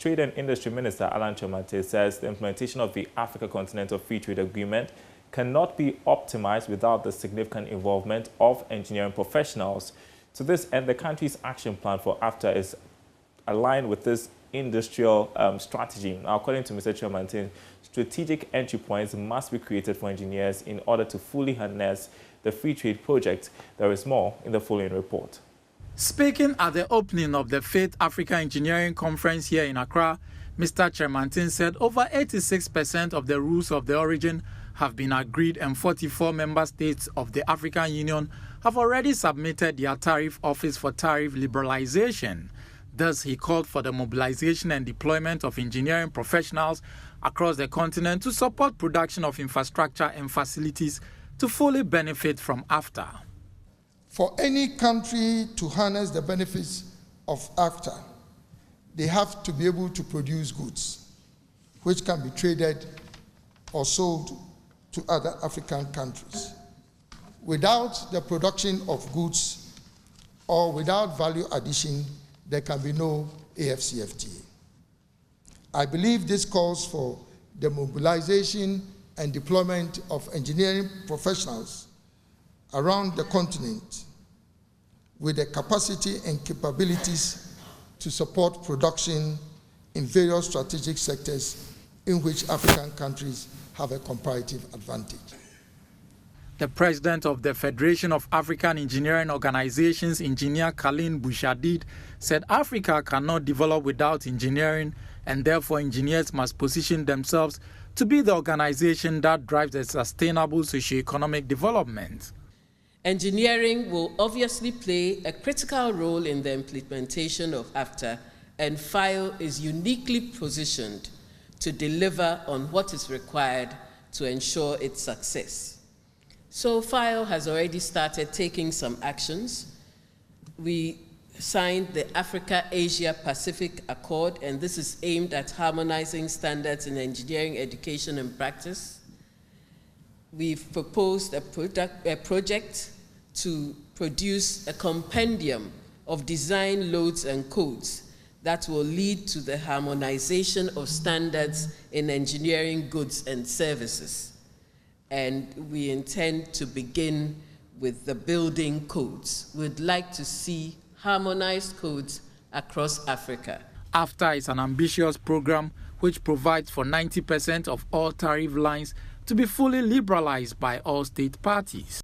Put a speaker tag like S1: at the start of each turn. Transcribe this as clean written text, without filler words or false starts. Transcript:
S1: Trade and Industry Minister Alan Kyerematen says the implementation of the Africa Continental Free Trade Agreement cannot be optimized without the significant involvement of engineering professionals. To this end, the country's action plan for AfCFTA is aligned with this industrial strategy. Now, according to Mr. Kyerematen, strategic entry points must be created for engineers in order to fully harness the free trade project. There is more in the following report.
S2: Speaking at the opening of the 5th Africa Engineering Conference here in Accra, Mr. Kyerematen said over 86% of the rules of the origin have been agreed and 44 member states of the African Union have already submitted their tariff office for tariff liberalization. Thus, he called for the mobilization and deployment of engineering professionals across the continent to support production of infrastructure and facilities to fully benefit from AfCFTA.
S3: For any country to harness the benefits of AfCFTA, they have to be able to produce goods which can be traded or sold to other African countries. Without the production of goods or without value addition, there can be no AfCFTA. I believe this calls for the mobilization and deployment of engineering professionals around the continent with the capacity and capabilities to support production in various strategic sectors in which African countries have a comparative advantage.
S2: The president of the Federation of African Engineering Organizations, Engineer Khalil Bouchardid, said Africa cannot develop without engineering, and therefore engineers must position themselves to be the organization that drives a sustainable socio-economic development.
S4: Engineering will obviously play a critical role in the implementation of AfCFTA, and FIO is uniquely positioned to deliver on what is required to ensure its success. So FIO has already started taking some actions. We signed the Africa-Asia-Pacific Accord, and this is aimed at harmonizing standards in engineering, education, and practice. We've proposed a project to produce a compendium of design loads and codes that will lead to the harmonization of standards in engineering goods and services. And we intend to begin with the building codes. We'd like to see harmonized codes across Africa.
S2: AfCFTA is an ambitious program which provides for 90% of all tariff lines to be fully liberalized by all state parties.